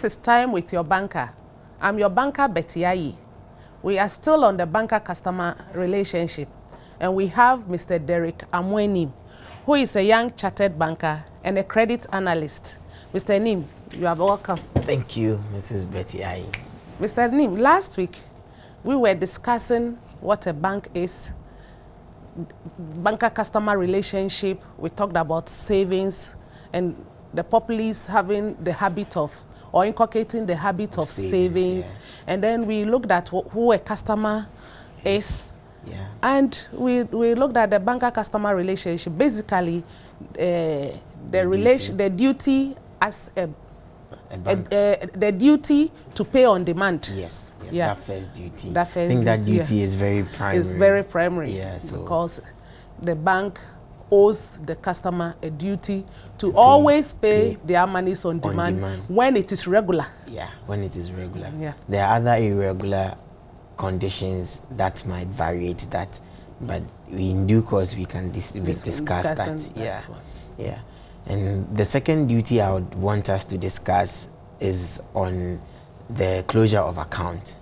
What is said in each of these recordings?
is Time with Your Banker. I'm your banker, Betty Ayi. We are still on the banker-customer relationship, and we have Mr. Derrick Amoah-Nim, who is a young chartered banker and a credit analyst. Mr. Nim, you are welcome. Thank you, Mrs. Betty Ayi. Mr. Nim, last week we were discussing what a bank is, banker-customer relationship. We talked about savings and the populace having the habit of, or inculcating the habit of savings. Yeah. And then we looked at who a customer is. Yeah. And we looked at the banker-customer relationship. Basically, the duty as the duty to pay on demand. Yes, yeah. That first duty. That first I think that duty yeah. is very primary. It's very primary. Yeah, so because the bank owes the customer a duty to always pay their monies on demand when it is regular. Yeah, when it is regular. Yeah. There are other irregular conditions that might variate that, but in due course we can discuss that. Yeah, yeah. And the second duty I would want us to discuss is on the closure of account.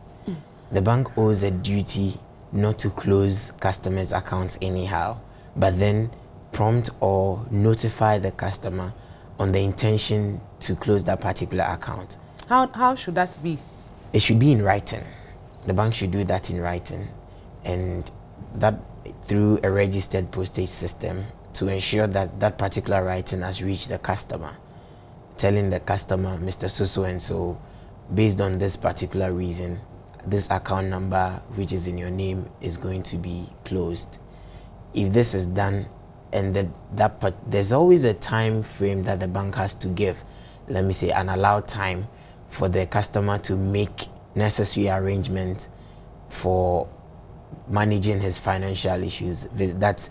The bank owes a duty not to close customers' accounts anyhow, but then prompt or notify the customer on the intention to close that particular account. How should that be? It should be in writing. The bank should do that in writing, and that through a registered postage system to ensure that that particular writing has reached the customer, telling the customer, Mr. So-and-so, based on this particular reason, this account number which is in your name is going to be closed. If this is done, and there's always a time frame that the bank has to give, let me say an allowed time for the customer to make necessary arrangements for managing his financial issues. That's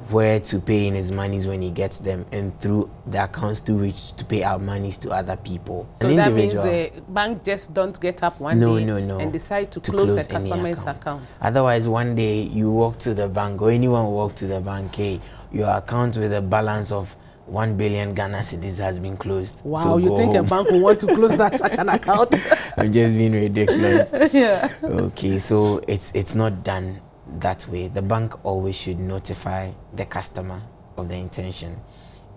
where to pay in his monies when he gets them, and through the accounts to reach to pay out monies to other people. So that means the bank just don't get up one day and decide to close a customer's account. Otherwise, one day you walk to the bank, or anyone walk to the bank, hey, your account with a balance of 1 billion Ghana cedis has been closed. Wow, so you think a bank will want to close such an account? I'm just being ridiculous. Yeah. Okay, so it's not done that way. The bank always should notify the customer of the intention.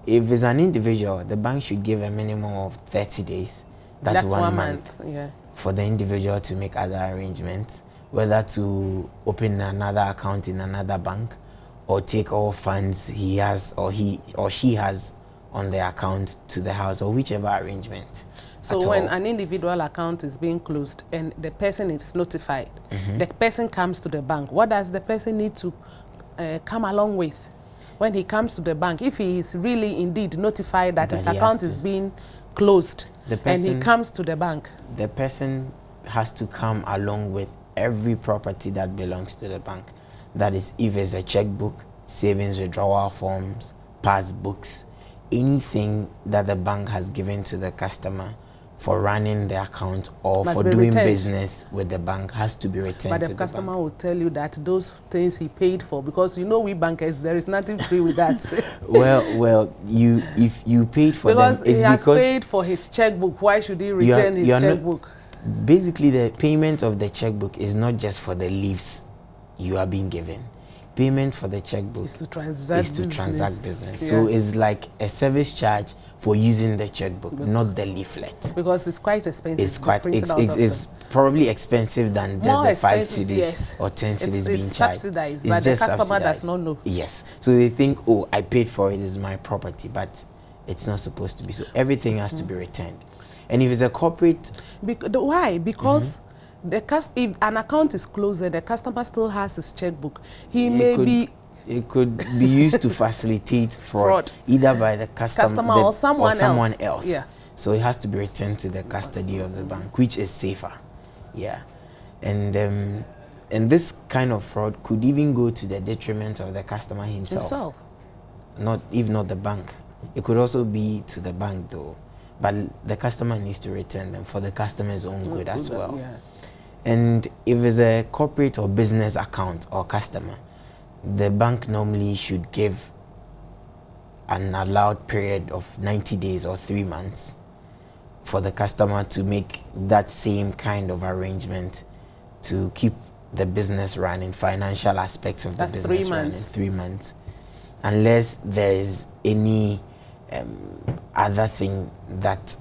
If it's an individual, the bank should give a minimum of 30 days. That's 1 month. Yeah. For the individual to make other arrangements, whether to open another account in another bank, or take all funds he has or she has on the account to the house, or whichever arrangement. So when an individual account is being closed and the person is notified, the person comes to the bank, what does the person need to come along with when he comes to the bank? If he is really indeed notified that his account is being closed and he comes to the bank, the person has to come along with every property that belongs to the bank. That is, if it's a checkbook, savings withdrawal forms, passbooks, anything that the bank has given to the customer for running the account or for doing business with the bank has to be returned to the bank. But the customer will tell you that those things he paid for, because you know we bankers, there is nothing free with that. well, if you paid for because them, it's he has paid for his checkbook. Why should he return his checkbook? Basically, the payment of the checkbook is not just for the leaves you are being given. Payment for the checkbook is to transact business. Yeah. So it's like a service charge for using the checkbook, not the leaflet. Because it's quite expensive. It's probably expensive than just the 5 cedis or 10 cedis being charged. Subsidized, but the customer does not know. Yes. So they think, oh, I paid for it, it's my property, but it's not supposed to be. So everything has to be returned. And if it's a corporate... Why? Because if an account is closed, the customer still has his checkbook. It could be used to facilitate fraud, either by the customer or someone else. Yeah. So it has to be returned to the custody of the bank, which is safer. Yeah. And this kind of fraud could even go to the detriment of the customer himself. If not the bank. It could also be to the bank though. But the customer needs to return them for the customer's own good as well. Yeah. And if it's a corporate or business account or customer, the bank normally should give an allowed period of 90 days or 3 months for the customer to make that same kind of arrangement to keep the business running, financial aspects of the That's business 3 running, months. 3 months, unless there is any other thing that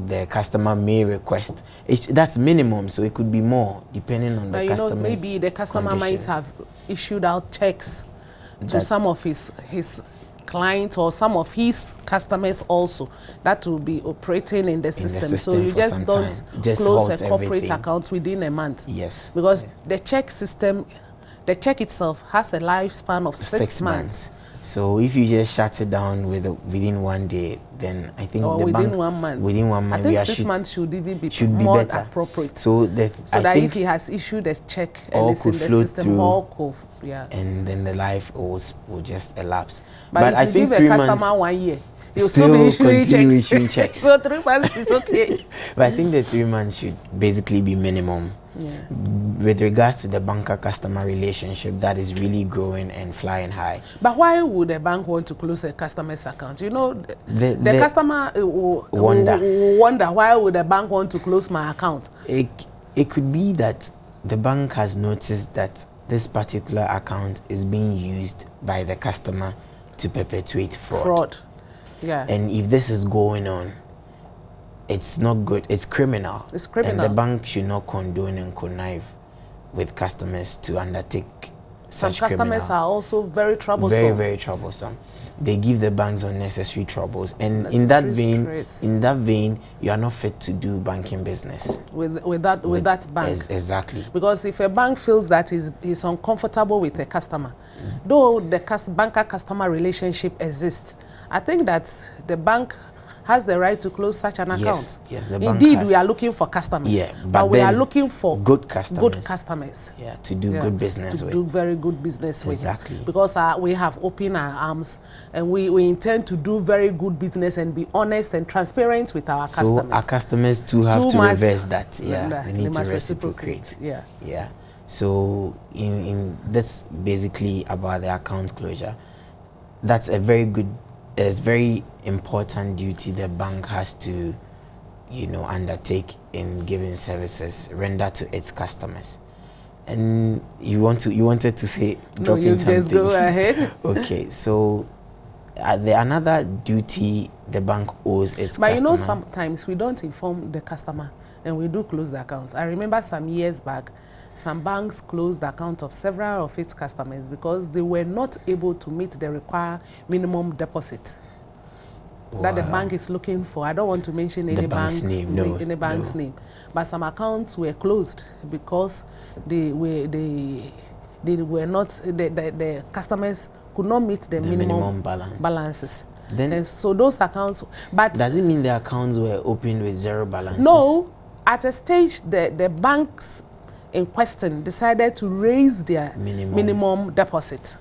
the customer may request. That's minimum, so it could be more depending on But the you know, customer's maybe the customer condition. might have issued out checks to That's- some of his clients or some of his customers also that will be operating in the system. So system you for just some don't time. Just close halt a corporate everything. account within a month. Yes. Because the check system, the check itself has a lifespan of 6 months. So if you just shut it down within 1 day, then I think Or the within bank 1 month. within 1 month I think we are 6 months should even be should be more better. appropriate. So So I that think if he has issued a check all and it's in could the flow system, through. all could, yeah. and then the life will just elapse. But if I you think give 3 a customer months. 1 year, you'll still be Still issuing continue checks. issuing checks. So 3 months is okay. But I think the 3 months should basically be minimum. Yeah. With regards to the banker-customer relationship, that is really growing and flying high. But why would a bank want to close a customer's account? You know, the The- customer will wonder why would a bank want to close my account? It could be that the bank has noticed that this particular account is being used by the customer to perpetuate fraud. Yeah. And if this is going on, it's not good. It's criminal. It's criminal. And the bank should not condone and connive with customers to undertake Some such customers criminal. are also very troublesome. Very, very troublesome. They give the banks unnecessary troubles, and in Unnecessary that vein, you are not fit to do banking business with that bank. Exactly. Because if a bank feels that is uncomfortable with a customer, though the banker-customer relationship exists, I think that the bank has the right to close such an account. Yes, the bank Indeed, has. we are looking for customers. Yeah, but we are then looking for good customers. Good customers. Yeah, to do good business to with. do very good business with. Exactly. Because we have opened our arms and we intend to do very good business and be honest and transparent with our So customers. our customers too have to reverse that. Yeah, they need to must reciprocate. Yeah. Yeah. So in that's basically about the account closure. That's a very good, it's very important duty the bank has to, undertake in giving services render to its customers. And you wanted to say drop in something. Just go ahead. Okay, so another duty the bank owes its But customer. sometimes we don't inform the customer and we do close the accounts. I remember some years back, some banks closed the account of several of its customers because they were not able to meet the required minimum deposit that the bank is looking for. I don't want to mention any bank's name. Name, but some accounts were closed because the customers could not meet the minimum balances. Then, and so those accounts, but does it mean the accounts were opened with zero balances? No, at a stage the banks in question decided to raise their minimum deposit.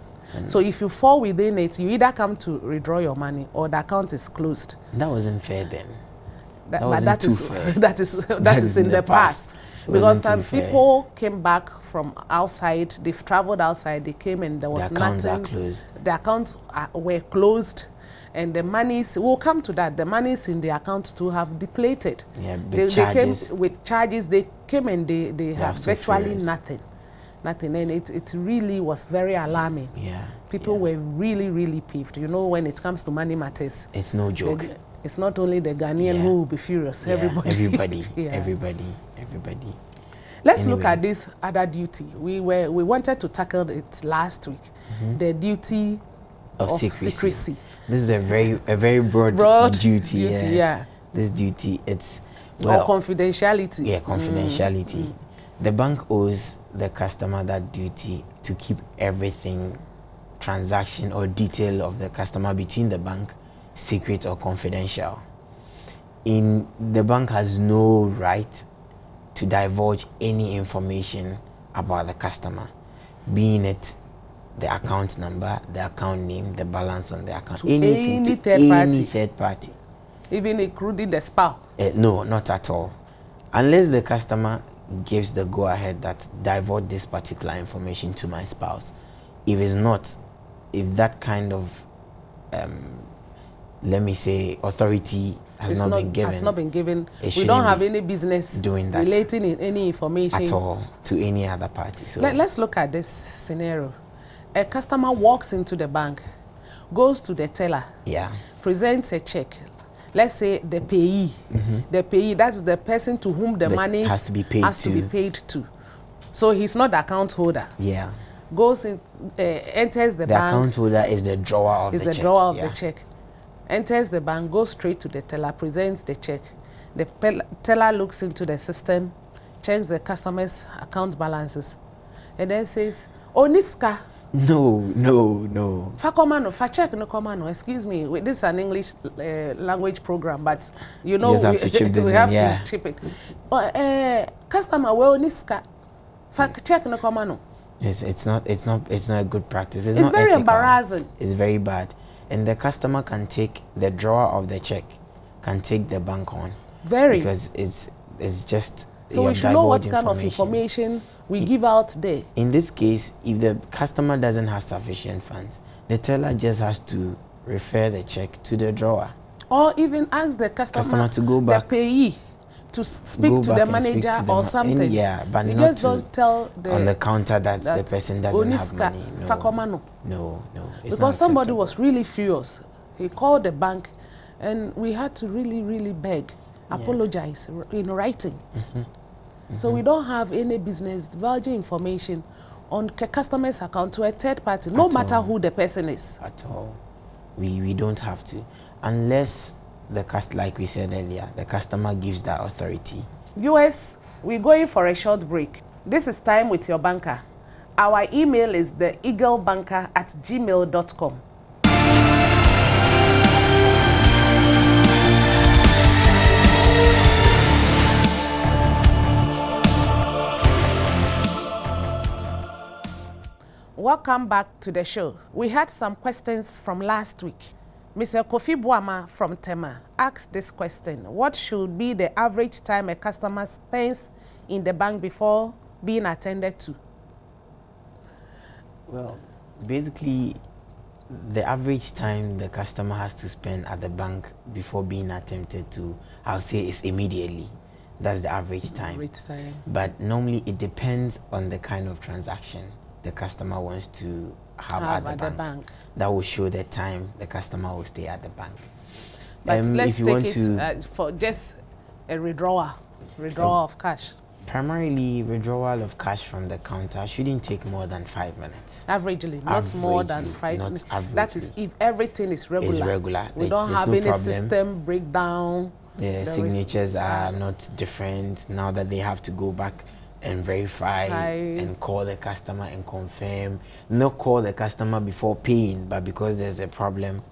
So if you fall within it, you either come to withdraw your money or the account is closed. That wasn't fair then. That is in the past. Because some people came back from outside, they've traveled outside, they came and there was nothing. The accounts are closed. The accounts were closed. And the monies, we'll come to that, the monies in the account too have depleted. Yeah, they came with charges, they came and they have virtually nothing. And it really was very alarming. Yeah. People were really, really peeved. You know, when it comes to money matters. It's no joke. It's not only the Ghanaian who will be furious, everybody. Everybody. Let's look at this other duty. We wanted to tackle it last week. The duty of secrecy. This is a very broad duty. Yeah. This duty, it's or confidentiality. Yeah, confidentiality. The bank owes the customer that duty to keep everything, transaction or detail of the customer between the bank secret or confidential. The bank has no right to divulge any information about the customer, being it the account number, the account name, the balance on the account, anything to any third party. Even including the spouse? No, not at all. Unless the customer gives the go-ahead that divulge this particular information to my spouse. If it's not, if that kind of let me say, authority has not been given. Has not been given. We don't have any business doing that, relating in any information at all to any other party. So let's look at this scenario. A customer walks into the bank, goes to the teller, presents a check. Let's say the payee. The payee, that's the person to whom the money has to be paid to. So he's not the account holder. Yeah. Goes in, enters the bank. The account holder is the drawer of the check. Is the drawer of the check. Enters the bank, goes straight to the teller, presents the check. The teller looks into the system, checks the customer's account balances, and then says, "Oh, Niska." No. Fa komano, fa check no komano. Excuse me, this is an English language program, but you know we have to chip this we have to chip it. Customer, well, Niska, fa check no komano. It's not a good practice. It's not very ethical. Embarrassing. It's very bad. And the customer can take the drawer of the check, can take the bank on. Because it's just, so we should know what kind of information we give out there. In this case, if the customer doesn't have sufficient funds, the teller just has to refer the check to the drawer. Or even ask the customer to go back, the payee, to speak to the manager or something. But you not just don't tell on the counter that the person doesn't have money. No. Because somebody was really furious. He called the bank, and we had to really beg, apologize in writing. So we don't have any business divulging information on a customer's account to a third party, no matter who the person is. At all. We don't have to, unless like we said earlier, the customer gives that authority. Viewers, we're going for a short break. This is Time with Your Banker. Our email is theeaglebanker@gmail.com. Welcome back to the show. We had some questions from last week. Mr. Kofi Boama from Tema asked this question: what should be the average time a customer spends in the bank before being attended to? Well, basically, the average time the customer has to spend at the bank before being attended to, I'll say, is immediately. That's the average time. But normally it depends on the kind of transaction the customer wants to have at the bank. That will show the time the customer will stay at the bank. But let's take it for just a withdrawal of cash. Primarily, withdrawal of cash from the counter shouldn't take more than 5 minutes. Averagely, not more than 5 minutes. That is if everything is regular. It's regular. We don't have any system breakdown. The signatures are not different now that they have to go back and verify and call the customer and confirm. Not call the customer before paying, but because there's a problem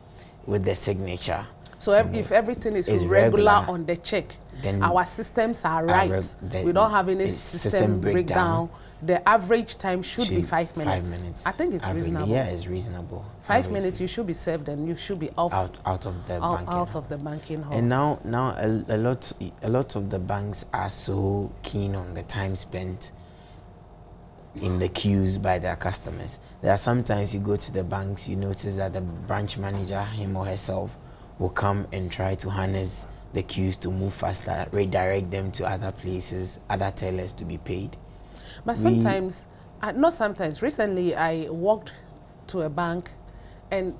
with the signature. So if everything is regular on the check, then our systems are right. We don't have any system breakdown. The average time should be 5 minutes. 5 minutes. I think it's reasonable. Yeah, it's reasonable. 5 minutes, you should be served and you should be out of the banking hall. And now a lot of the banks are so keen on the time spent in the queues by their customers. There are sometimes you go to the banks, you notice that the branch manager, him or herself, will come and try to harness the queues to move faster, redirect them to other places, other tellers to be paid. But sometimes, not sometimes, recently I walked to a bank and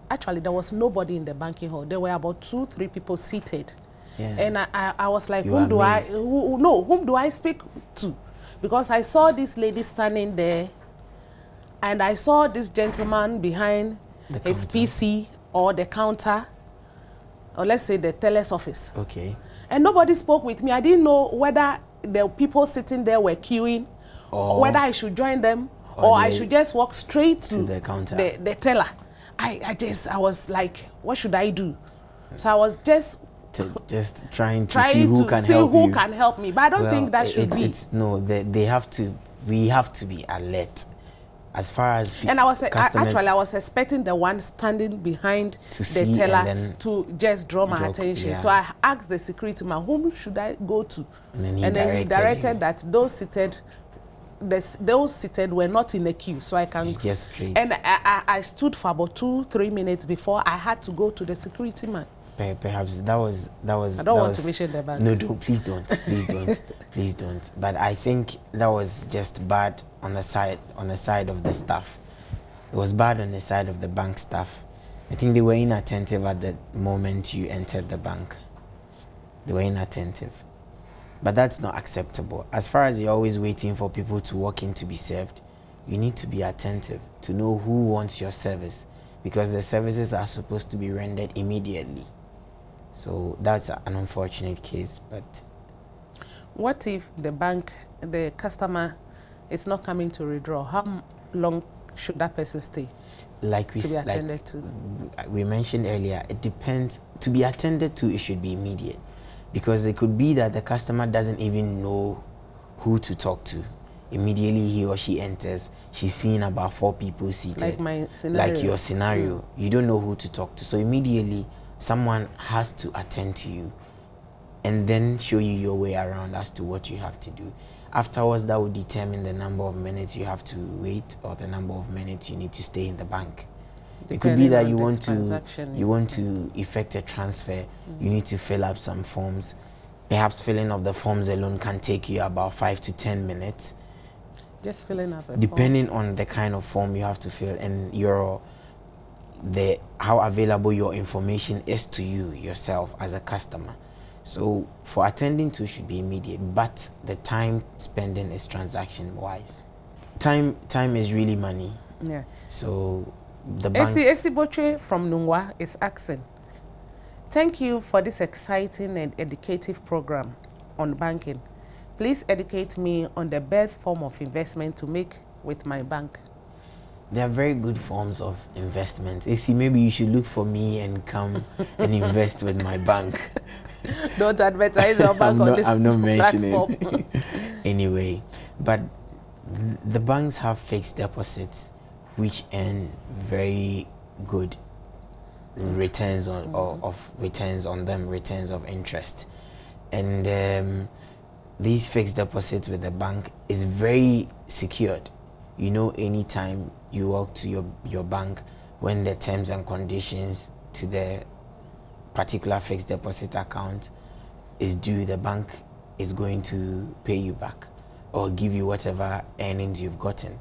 actually there was nobody in the banking hall. There were about 2-3 people seated. Yeah. And I was like, whom do I speak to? Because I saw this lady standing there and I saw this gentleman behind his PC or the counter, or let's say the teller's office. Okay. And nobody spoke with me. I didn't know whether the people sitting there were queuing, or whether I should join them, or I should just walk straight to the counter, the teller. I was like, what should I do? So I was just trying to see who can help me. But I don't think that should be. We have to be alert. As far as and I was expecting the one standing behind the teller to just draw my attention. Yeah. So I asked the security man, whom should I go to? And then he directed that those seated those seated were not in a queue, so I can just straight. And I stood for about 2-3 minutes before I had to go to the security man. Perhaps that was. I don't want to mention the bank. No, don't, please don't, please don't, please don't. But I think that was just bad on the side of the staff. It was bad on the side of the bank staff. I think they were inattentive at the moment you entered the bank. They were inattentive. But that's not acceptable. As far as you're always waiting for people to walk in to be served, you need to be attentive to know who wants your service, because the services are supposed to be rendered immediately. So that's an unfortunate case. But what if the customer is not coming to withdraw? How long should that person stay? Like we mentioned earlier, it depends. To be attended to, it should be immediate, because it could be that the customer doesn't even know who to talk to. Immediately he or she enters, she's seeing about 4 people seated. Like my scenario. Like your scenario. You don't know who to talk to. So immediately someone has to attend to you and then show you your way around as to what you have to do. Afterwards, that will determine the number of minutes you have to wait or the number of minutes you need to stay in the bank. It could be that you want to effect a transfer. You need to fill up some forms. Perhaps filling up the forms alone can take you about 5 to 10 minutes. Just filling up a depending form. on the kind of form you have to fill and how available your information is to you yourself as a customer. So for attending to should be immediate, but the time spending is transaction wise. Time is really money. Yeah. So the banks. Esi Boche from Nungwa is asking, thank you for this exciting and educative program on banking. Please educate me on the best form of investment to make with my bank. There are very good forms of investment. You see, maybe you should look for me and come and invest with my bank. Don't advertise your bank on this I'm not platform. mentioning. Anyway, but the banks have fixed deposits which earn very good returns returns of interest. And these fixed deposits with the bank is very secured. You know, anytime you walk to your bank, when the terms and conditions to the particular fixed deposit account is due, the bank is going to pay you back or give you whatever earnings you've gotten.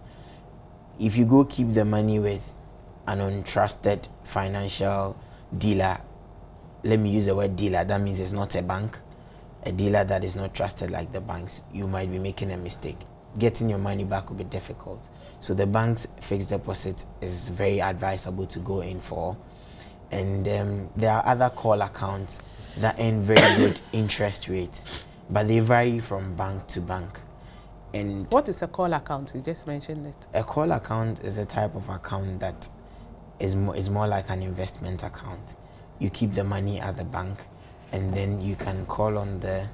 If you go keep the money with an untrusted financial dealer, let me use the word dealer, that means it's not a bank, a dealer that is not trusted like the banks, you might be making a mistake. Getting your money back will be difficult. So the bank's fixed deposit is very advisable to go in for. And there are other call accounts that earn very good interest rates, but they vary from bank to bank. And what is a call account? You just mentioned it. A call account is a type of account that is more like an investment account. You keep the money at the bank, and then you can call on the.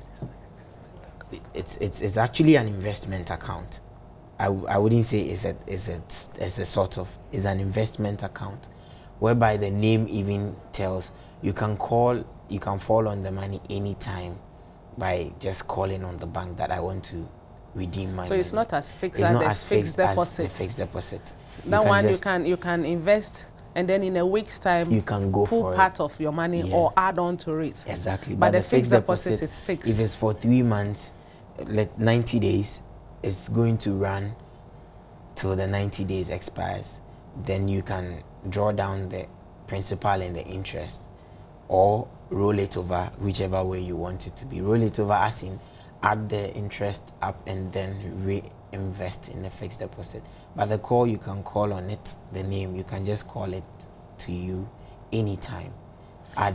It's actually an investment account. I wouldn't say it's an investment account, whereby the name even tells you can fall on the money anytime by just calling on the bank that I want to redeem my money. So it's not as fixed as the fixed deposit. As the fixed deposit. That one you can invest, and then in a week's time you can go pull for part of your money or add on to it. Exactly. But the fixed deposit is fixed. If it's for 3 months, 90 days, it's going to run till the 90 days expires. Then you can draw down the principal and the interest, or roll it over, whichever way you want it to be. Roll it over as in add the interest up and then reinvest in the fixed deposit. But the call, you can call on it, the name, you can just call it to you anytime.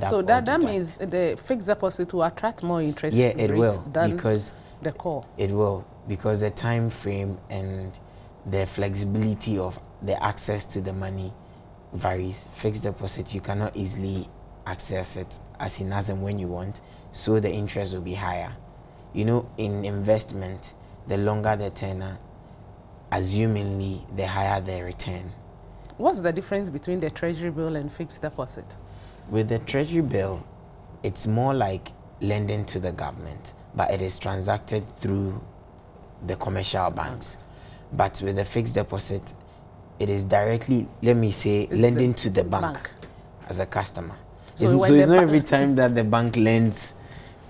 So that means the fixed deposit will attract more interest. Yeah, it will, than because the call. It will, because the time frame and the flexibility of the access to the money varies. Fixed deposit, you cannot easily access it as and when you want, so the interest will be higher. You know, in investment, the longer the tenor, assumingly the higher the return. What's the difference between the treasury bill and fixed deposit? With the treasury bill, it's more like lending to the government, but it is transacted through the commercial banks. But with a fixed deposit, it is directly, let me say, lending to the bank as a customer. So it's not every time that the bank lends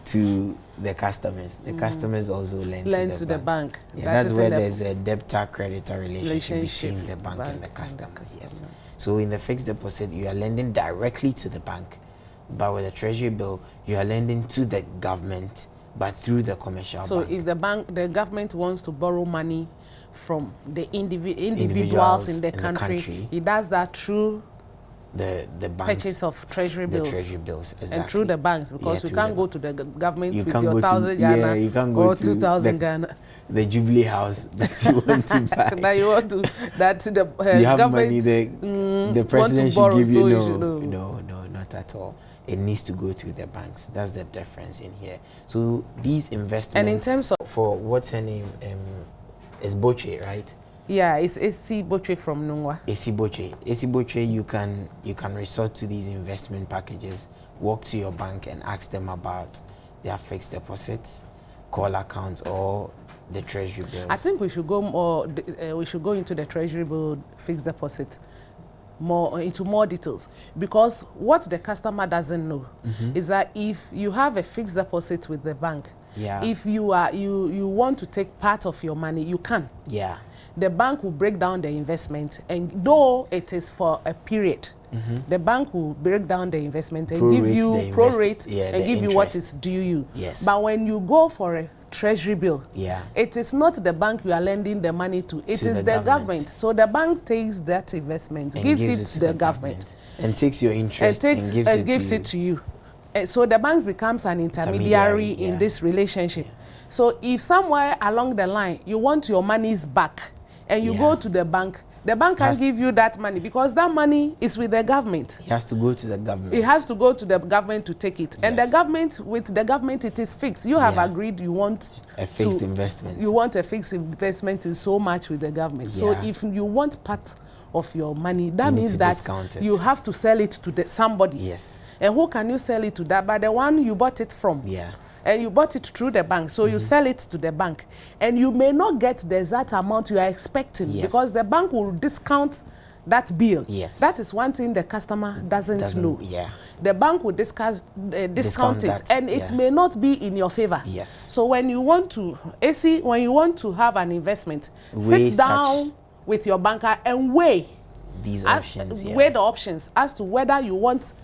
to the customers. The customers also lend to the bank. Yeah, that's where there's a debtor-creditor relationship between the bank and the customers. Yes. So in the fixed deposit, you are lending directly to the bank. But with a treasury bill, you are lending to the government, but through the commercial bank. So if the government wants to borrow money from the individuals in the country, it does that through the purchase of treasury bills. The treasury bills, exactly. And through the banks, because you can't go to the government with your 1,000 Ghana you can't go or 2,000 Ghana. The Jubilee House that you want to buy. That you want to, that the you have government money, the president should give you, no, not at all. It needs to go through the banks. That's the difference in here. So these investments, and in terms of, for what's her name, is Boche, right? Yeah, it's AC Boche from Nungwa. AC Boche, you can resort to these investment packages, walk to your bank and ask them about their fixed deposits, call accounts, or the treasury bills. I think we should go more. We should go into the treasury bill fixed deposit into more details, because what the customer doesn't know is that if you have a fixed deposit with the bank, if you want to take part of your money, you can. Yeah. The bank will break down the investment, and though it is for a period, the bank will break down the investment and give you prorate and give you what is due you. Yes. But when you go for a treasury bill, it is not the bank you are lending the money to, it is the government. So the bank takes that investment, gives it to the government, and takes your interest and gives it to you. So the bank becomes an intermediary in this relationship. So if somewhere along the line you want your monies back and you go to the bank can't give you that money, because that money is with the government. It has to go to the government. It has to go to the government to take it. And the government, with the government, it is fixed. You have agreed you want a fixed investment. You want a fixed investment in so much with the government. So if you want part of your money, that means that you have to sell it to somebody. Yes. And who can you sell it to? That by the one you bought it from. Yeah. And you bought it through the bank, so you sell it to the bank, and you may not get the exact amount you are expecting, because the bank will discount that bill. Yes. That is one thing the customer doesn't know. Yeah. The bank will discount it, and it may not be in your favor. Yes. So when you want to, when you want to have an investment, sit down with your banker and weigh these options. Weigh the options as to whether you want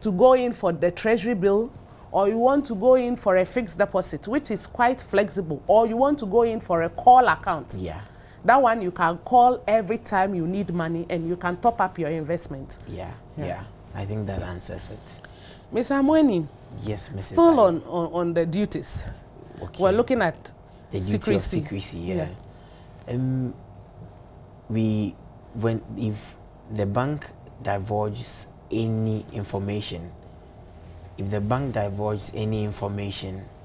to go in for the treasury bill, or you want to go in for a fixed deposit, which is quite flexible, or you want to go in for a call account. Yeah. That one you can call every time you need money, and you can top up your investment. Yeah. I think that answers it. Ms. Amweni. Yes, Mrs. Still on the duties. Okay. We're looking at the duty of secrecy. If the bank divulges any information,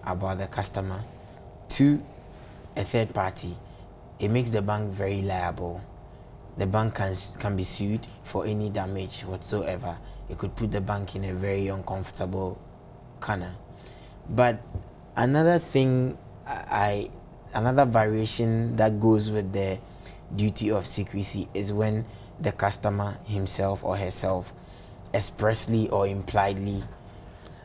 about the customer to a third party, it makes the bank very liable. The bank can be sued for any damage whatsoever. It could put the bank in a very uncomfortable corner. But another thing, another variation that goes with the duty of secrecy is when the customer himself or herself expressly or impliedly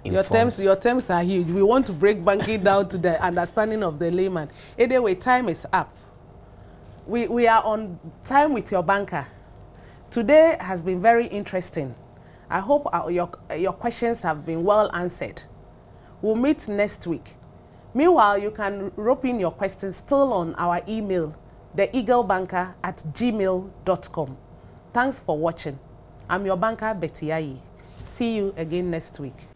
informs. Your terms are huge. We want to break banking down to the understanding of the layman. Anyway, time is up. We are on time with your banker. Today has been very interesting. I hope your questions have been well answered. We'll meet next week. Meanwhile, you can rope in your questions still on our email, theeaglebanker@gmail.com. Thanks for watching. I'm your banker, Betty Ayi. See you again next week.